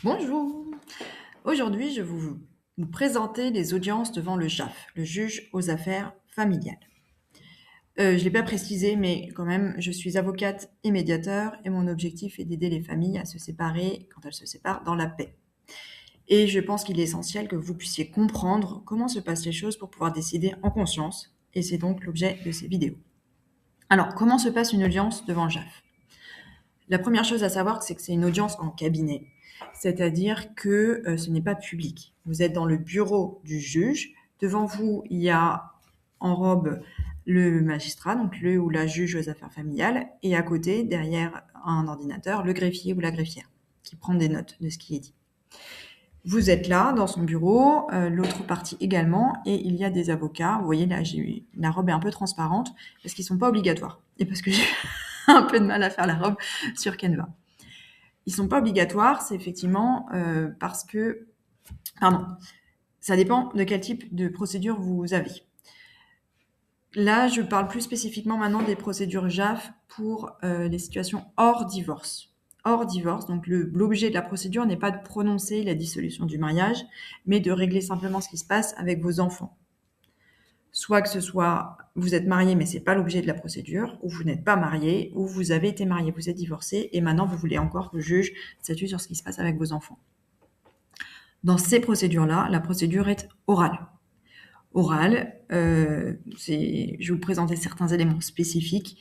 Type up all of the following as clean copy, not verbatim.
Bonjour. Aujourd'hui, je vais vous présenter les audiences devant le JAF, le juge aux affaires familiales. Je ne l'ai pas précisé, mais quand même, je suis avocate et médiateur et mon objectif est d'aider les familles à se séparer quand elles se séparent dans la paix. Et je pense qu'il est essentiel que vous puissiez comprendre comment se passent les choses pour pouvoir décider en conscience. Et c'est donc l'objet de ces vidéos. Alors, comment se passe une audience devant le JAF? La première chose à savoir, c'est que c'est une audience en cabinet, c'est-à-dire que ce n'est pas public. Vous êtes dans le bureau du juge. Devant vous, il y a en robe le magistrat, donc le ou la juge aux affaires familiales, et à côté, derrière un ordinateur, le greffier ou la greffière, qui prend des notes de ce qui est dit. Vous êtes là, dans son bureau, l'autre partie également, et il y a des avocats. Vous voyez, là, la robe est un peu transparente, parce qu'ils ne sont pas obligatoires, et parce que j'ai un peu de mal à faire la robe sur Canva. Ils ne sont pas obligatoires, c'est effectivement parce que... Pardon, ça dépend de quel type de procédure vous avez. Là, je parle plus spécifiquement maintenant des procédures JAF pour les situations hors divorce. Hors divorce, donc l'objet de la procédure n'est pas de prononcer la dissolution du mariage, mais de régler simplement ce qui se passe avec vos enfants. Soit que ce soit vous êtes marié, mais c'est pas l'objet de la procédure, ou vous n'êtes pas marié, ou vous avez été marié, vous êtes divorcé, et maintenant vous voulez encore que le juge statue sur ce qui se passe avec vos enfants. Dans ces procédures-là, la procédure est orale. Orale, je vais vous présenter certains éléments spécifiques.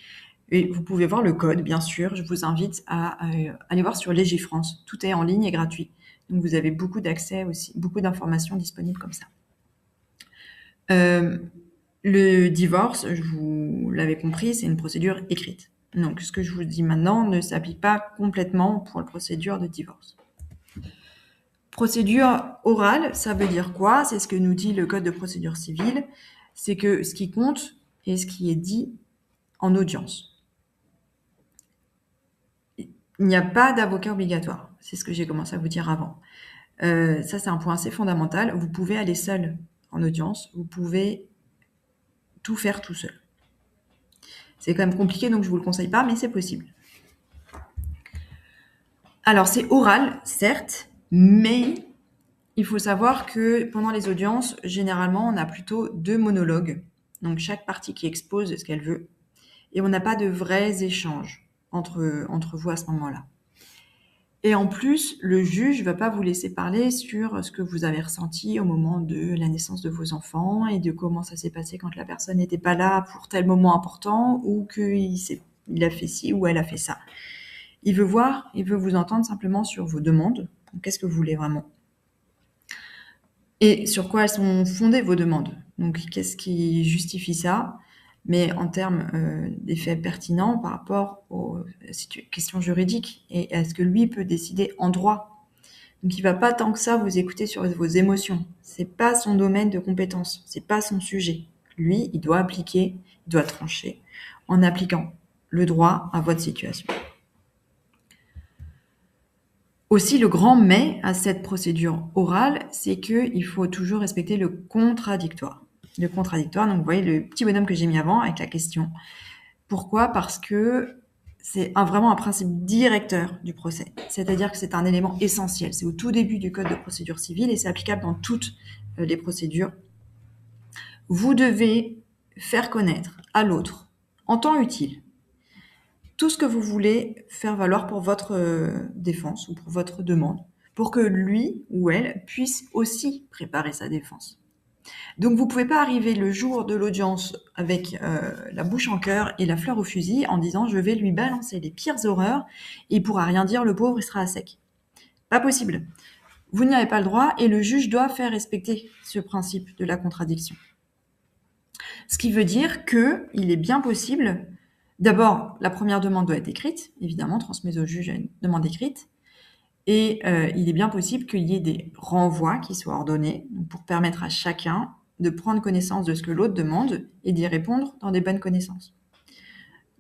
Et vous pouvez voir le code, bien sûr. Je vous invite à aller voir sur Légifrance. Tout est en ligne et gratuit. Donc vous avez beaucoup d'accès aussi, beaucoup d'informations disponibles comme ça. Le divorce, vous l'avez compris, c'est une procédure écrite. Donc ce que je vous dis maintenant ne s'applique pas complètement pour la procédure de divorce. Procédure orale, ça veut dire quoi? C'est ce que nous dit le Code de procédure civile. C'est que ce qui compte est ce qui est dit en audience. Il n'y a pas d'avocat obligatoire. C'est ce que j'ai commencé à vous dire avant. Ça, c'est un point assez fondamental. Vous pouvez aller seul en audience. Vous pouvez tout faire tout seul. C'est quand même compliqué, donc je vous le conseille pas, mais c'est possible. Alors, c'est oral, certes, mais il faut savoir que pendant les audiences, généralement, on a plutôt 2 monologues. Donc, chaque partie qui expose ce qu'elle veut. Et on n'a pas de vrais échanges entre vous à ce moment-là. Et en plus, le juge ne va pas vous laisser parler sur ce que vous avez ressenti au moment de la naissance de vos enfants et de comment ça s'est passé quand la personne n'était pas là pour tel moment important ou qu'il a fait ci ou elle a fait ça. Il veut vous entendre simplement sur vos demandes. Qu'est-ce que vous voulez vraiment? Et sur quoi elles sont fondées vos demandes? Donc, qu'est-ce qui justifie ça? Mais en termes des faits pertinents par rapport aux questions juridiques et à ce que lui peut décider en droit. Donc, il va pas tant que ça vous écouter sur vos émotions. C'est pas son domaine de compétence, c'est pas son sujet. Lui, il doit appliquer, il doit trancher en appliquant le droit à votre situation. Aussi, le grand mais à cette procédure orale, c'est qu'il faut toujours respecter le contradictoire. Le contradictoire, donc vous voyez le petit bonhomme que j'ai mis avant avec la question. Pourquoi? Parce que c'est vraiment un principe directeur du procès. C'est-à-dire que c'est un élément essentiel. C'est au tout début du Code de procédure civile et c'est applicable dans toutes les procédures. Vous devez faire connaître à l'autre, en temps utile, tout ce que vous voulez faire valoir pour votre défense ou pour votre demande, pour que lui ou elle puisse aussi préparer sa défense. Donc vous pouvez pas arriver le jour de l'audience avec la bouche en cœur et la fleur au fusil en disant je vais lui balancer les pires horreurs et il pourra rien dire, le pauvre, il sera à sec. Pas possible. Vous n'y avez pas le droit et le juge doit faire respecter ce principe de la contradiction. Ce qui veut dire que il est bien possible. D'abord, la première demande doit être écrite, évidemment, transmise au juge à une demande écrite. Et il est bien possible qu'il y ait des renvois qui soient ordonnés pour permettre à chacun de prendre connaissance de ce que l'autre demande et d'y répondre dans des bonnes connaissances.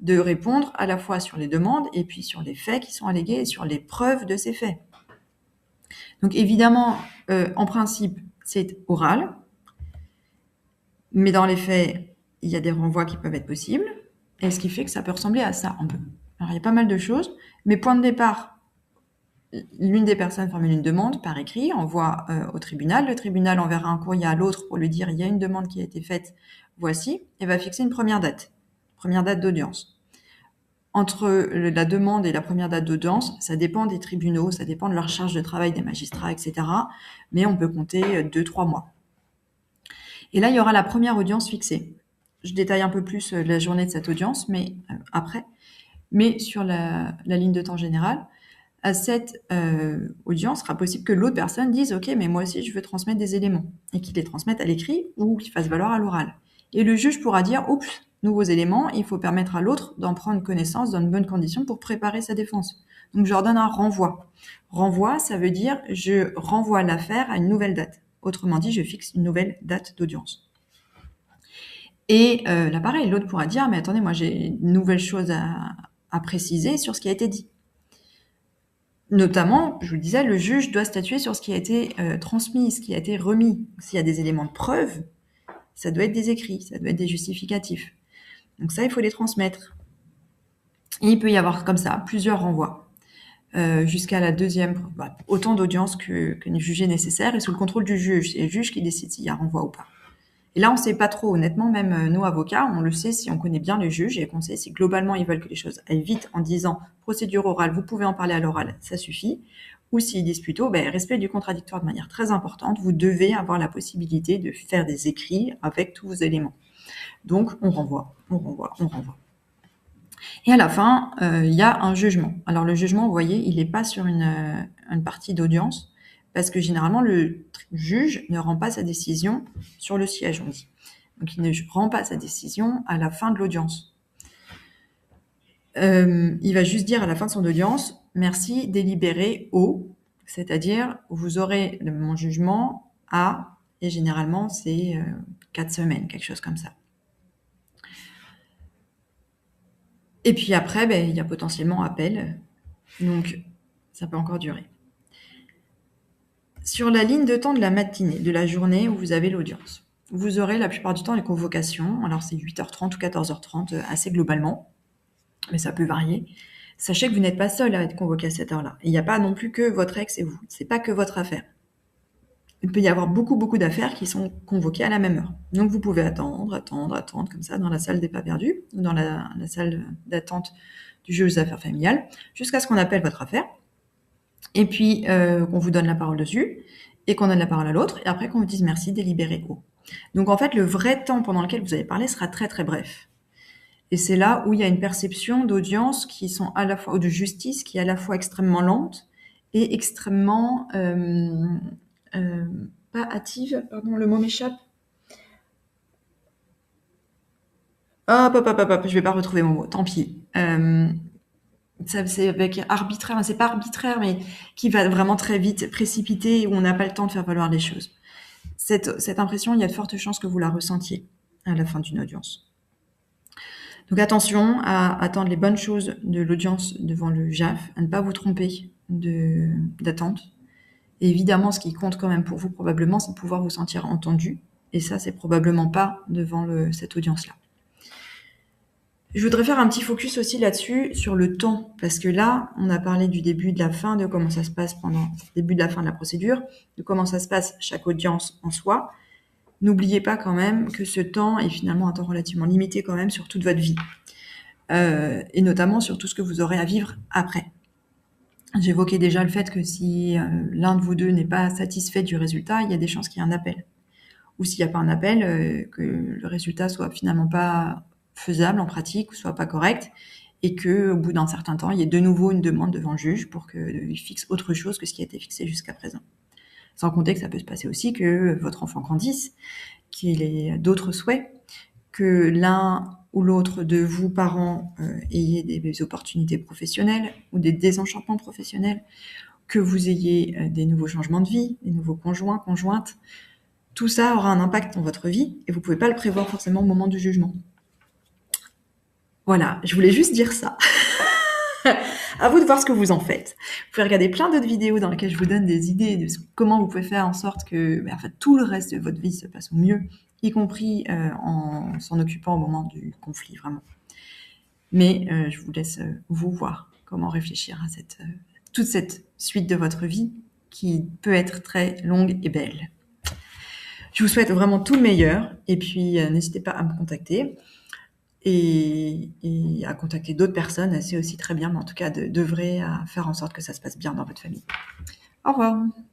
De répondre à la fois sur les demandes et puis sur les faits qui sont allégués et sur les preuves de ces faits. Donc évidemment, en principe, c'est oral, mais dans les faits, il y a des renvois qui peuvent être possibles. Et ce qui fait que ça peut ressembler à ça un peu. Alors, il y a pas mal de choses, mais point de départ, l'une des personnes formule une demande par écrit, envoie au tribunal. Le tribunal enverra un courrier à l'autre pour lui dire il y a une demande qui a été faite, voici, et va fixer une première date d'audience. Entre la demande et la première date d'audience, ça dépend des tribunaux, ça dépend de leur charge de travail des magistrats, etc. Mais on peut compter 2-3 mois. Et là, il y aura la première audience fixée. Je détaille un peu plus la journée de cette audience, mais après. Mais sur la ligne de temps générale, à cette audience, sera possible que l'autre personne dise « Ok, mais moi aussi, je veux transmettre des éléments » et qu'il les transmette à l'écrit ou qu'il fasse valoir à l'oral. Et le juge pourra dire « Oups, nouveaux éléments, il faut permettre à l'autre d'en prendre connaissance dans de bonnes conditions pour préparer sa défense. » Donc, je leur donne un renvoi. Renvoi, ça veut dire je renvoie l'affaire à une nouvelle date. Autrement dit, je fixe une nouvelle date d'audience. Et là, pareil, l'autre pourra dire « Mais attendez, moi, j'ai une nouvelle chose à préciser sur ce qui a été dit. » Notamment, je vous le disais, le juge doit statuer sur ce qui a été transmis, ce qui a été remis. S'il y a des éléments de preuve, ça doit être des écrits, ça doit être des justificatifs. Donc ça, il faut les transmettre. Et il peut y avoir comme ça plusieurs renvois, jusqu'à la deuxième, autant d'audience que jugé nécessaire, et sous le contrôle du juge. C'est le juge qui décide s'il y a renvoi ou pas. Et là, on ne sait pas trop, honnêtement, même nous, avocats, on le sait si on connaît bien le juge et qu'on sait si globalement ils veulent que les choses aillent vite en disant procédure orale, vous pouvez en parler à l'oral, ça suffit. Ou s'ils disent plutôt respect du contradictoire de manière très importante, vous devez avoir la possibilité de faire des écrits avec tous vos éléments. Donc, on renvoie. Et à la fin, il y a un jugement. Alors, le jugement, vous voyez, il n'est pas sur une partie d'audience, parce que généralement, le juge ne rend pas sa décision sur le siège, on dit. Donc, il ne rend pas sa décision à la fin de l'audience. Il va juste dire à la fin de son audience, merci, délibéré au, c'est-à-dire, vous aurez mon jugement à, et généralement, c'est 4 semaines, quelque chose comme ça. Et puis après, il y a potentiellement appel, donc ça peut encore durer. Sur la ligne de temps de la matinée, de la journée où vous avez l'audience, vous aurez la plupart du temps les convocations. Alors c'est 8h30 ou 14h30 assez globalement, mais ça peut varier. Sachez que vous n'êtes pas seul à être convoqué à cette heure-là. Il n'y a pas non plus que votre ex et vous. C'est pas que votre affaire. Il peut y avoir beaucoup d'affaires qui sont convoquées à la même heure. Donc vous pouvez attendre comme ça dans la salle des pas perdus, ou dans la salle d'attente du juge aux affaires familiales, jusqu'à ce qu'on appelle votre affaire. Et puis qu'on vous donne la parole dessus, et qu'on donne la parole à l'autre, et après qu'on vous dise merci, délibéré haut. Donc en fait, le vrai temps pendant lequel vous allez parler sera très bref. Et c'est là où il y a une perception d'audience qui sont à la fois, ou de justice qui est à la fois extrêmement lente et extrêmement pas hâtive, pardon, le mot m'échappe. Hop, je vais pas retrouver mon mot, tant pis. C'est avec arbitraire, c'est pas arbitraire, mais qui va vraiment très vite, précipité, où on n'a pas le temps de faire valoir les choses. Cette impression, il y a de fortes chances que vous la ressentiez à la fin d'une audience. Donc attention à attendre les bonnes choses de l'audience devant le JAF, à ne pas vous tromper d'attente. Et évidemment, ce qui compte quand même pour vous, probablement, c'est de pouvoir vous sentir entendu. Et ça, c'est probablement pas devant cette audience-là. Je voudrais faire un petit focus aussi là-dessus, sur le temps, parce que là, on a parlé du début, de la fin, de comment ça se passe pendant le début de la fin de la procédure, de comment ça se passe chaque audience en soi. N'oubliez pas quand même que ce temps est finalement un temps relativement limité quand même sur toute votre vie, et notamment sur tout ce que vous aurez à vivre après. J'évoquais déjà le fait que si l'un de vous deux n'est pas satisfait du résultat, il y a des chances qu'il y ait un appel. Ou s'il n'y a pas un appel, que le résultat soit finalement pas faisable en pratique ou soit pas correct, et que au bout d'un certain temps, il y ait de nouveau une demande devant le juge pour qu'il fixe autre chose que ce qui a été fixé jusqu'à présent. Sans compter que ça peut se passer aussi que votre enfant grandisse, qu'il ait d'autres souhaits, que l'un ou l'autre de vous, parents, ayez des opportunités professionnelles ou des désenchantements professionnels, que vous ayez des nouveaux changements de vie, des nouveaux conjoints, conjointes. Tout ça aura un impact dans votre vie et vous ne pouvez pas le prévoir forcément au moment du jugement. Voilà, je voulais juste dire ça. À vous de voir ce que vous en faites. Vous pouvez regarder plein d'autres vidéos dans lesquelles je vous donne des idées de comment vous pouvez faire en sorte que tout le reste de votre vie se passe au mieux, y compris en s'en occupant au moment du conflit, vraiment. Mais je vous laisse vous voir comment réfléchir à toute cette suite de votre vie qui peut être très longue et belle. Je vous souhaite vraiment tout le meilleur et puis n'hésitez pas à me contacter et à contacter d'autres personnes, c'est aussi très bien, mais en tout cas d'œuvrer à faire en sorte que ça se passe bien dans votre famille. Au revoir.